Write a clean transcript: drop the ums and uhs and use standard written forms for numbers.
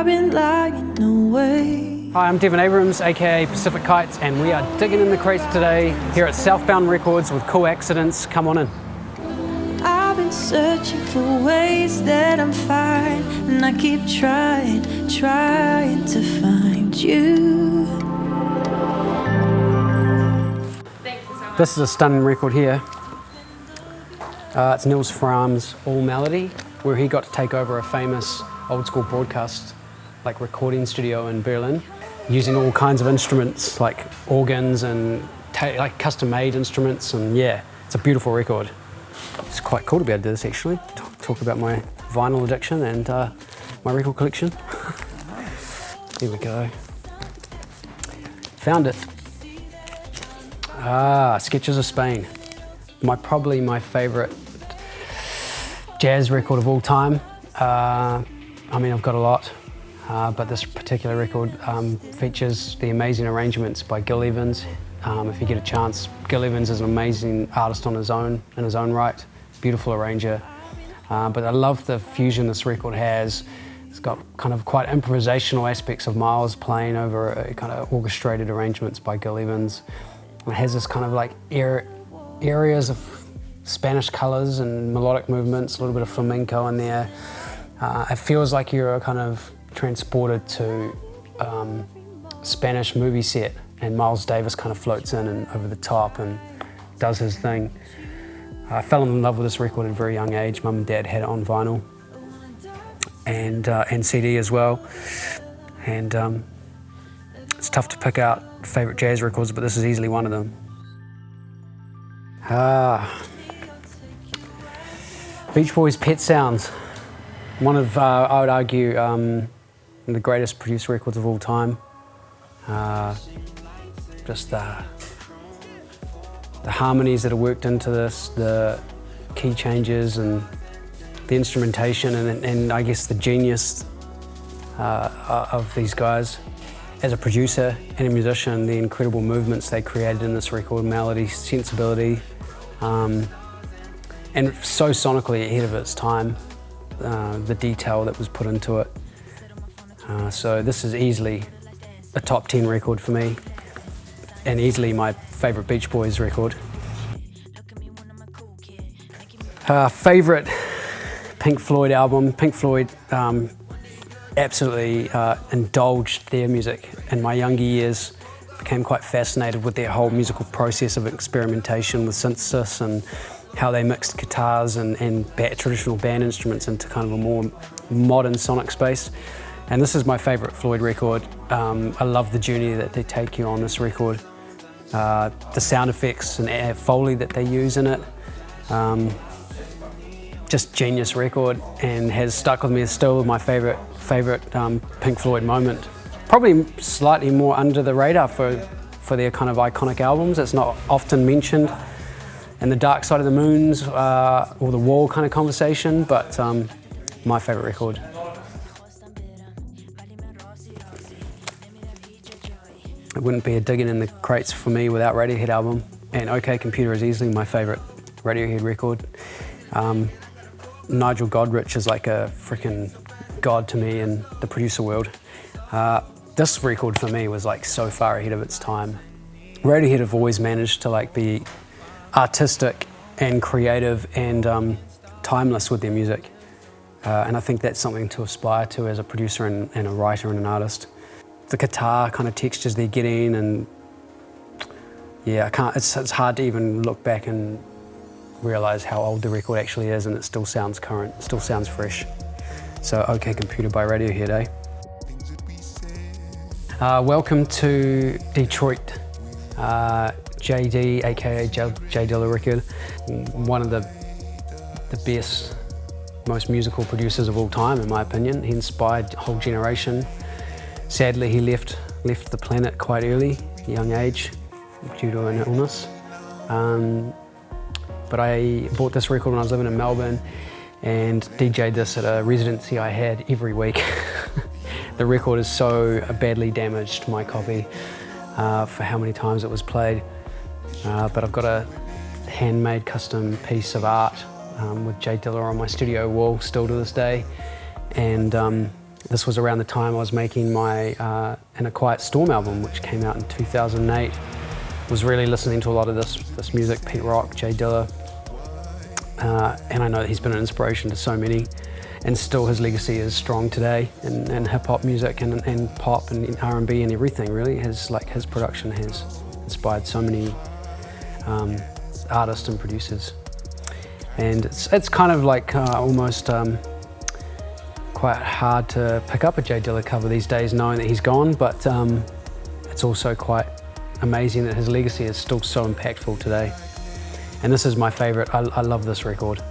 I've been lying away. Hi, I'm Devin Abrams, aka Pacific Kites, and we are digging in the crates today here at Southbound Records with Cool Accidents. Come on in. I've been searching for ways that I'm fine, and I keep trying to find you. This is a stunning record here. It's Nils Fraham's All Melody, where he got to take over a famous old school broadcast recording studio in Berlin, using all kinds of instruments like organs and custom made instruments, and yeah, it's a beautiful record. It's quite cool to be able to do this actually, talk about my vinyl addiction and my record collection. Here we go. Found it. Sketches of Spain. Probably my favorite jazz record of all time. I mean, I've got a lot, but this particular record features the amazing arrangements by Gil Evans. If you get a chance, Gil Evans is an amazing artist in his own right, beautiful arranger. But I love the fusion this record has. It's got kind of quite improvisational aspects of Miles playing over a kind of orchestrated arrangements by Gil Evans. It has this kind of like areas of Spanish colours and melodic movements, a little bit of flamenco in there. It feels like you're kind of transported to Spanish movie set, and Miles Davis kind of floats in and over the top and does his thing. I fell in love with this record at a very young age. Mum and Dad had it on vinyl and CD as well. And it's tough to pick out favourite jazz records, but this is easily one of them. Beach Boys' Pet Sounds. One of, I would argue, the greatest produced records of all time. Just the harmonies that are worked into this, the key changes and the instrumentation, and I guess the genius of these guys. As a producer and a musician, the incredible movements they created in this record, melody, sensibility, and so sonically ahead of its time, the detail that was put into it. So this is easily a top 10 record for me, and easily my favourite Beach Boys record. Favourite Pink Floyd album. Pink Floyd absolutely indulged their music in my younger years. Became quite fascinated with their whole musical process of experimentation with synthesis and how they mixed guitars and traditional band instruments into kind of a more modern sonic space. And this is my favourite Floyd record. I love the journey that they take you on this record. The sound effects and Foley that they use in it. Just genius record, and has stuck with me. It's still my favourite Pink Floyd moment. Probably slightly more under the radar for their kind of iconic albums. It's not often mentioned in the Dark Side of the Moons or the Wall kind of conversation, but my favourite record. It wouldn't be a Diggin in the Crates for me without Radiohead album, and OK Computer is easily my favourite Radiohead record. Nigel Godrich is like a freaking god to me in the producer world. This record for me was like so far ahead of its time. Radiohead have always managed to like be artistic and creative and timeless with their music. And I think that's something to aspire to as a producer and a writer and an artist. The guitar kind of textures they're getting, and yeah, it's hard to even look back and realise how old the record actually is, and it still sounds current, it still sounds fresh. So OK Computer by Radiohead, eh? Welcome to Detroit, JD, aka J Dilla record. One of the best, most musical producers of all time, in my opinion. He inspired a whole generation. Sadly, he left the planet quite early, young age, due to an illness. But I bought this record when I was living in Melbourne and DJ'd this at a residency I had every week. The record is so badly damaged, my copy, for how many times it was played. But I've got a handmade custom piece of art with J Dilla on my studio wall still to this day. And This was around the time I was making my In a Quiet Storm album, which came out in 2008. Was really listening to a lot of this music, Pete Rock, J Dilla, and I know that he's been an inspiration to so many, and still his legacy is strong today in hip hop music and pop and R&B and everything. Really, his production has inspired so many artists and producers, and it's kind of like almost quite hard to pick up a J Dilla cover these days, knowing that he's gone. But it's also quite amazing that his legacy is still so impactful today. And this is my favorite. I love this record.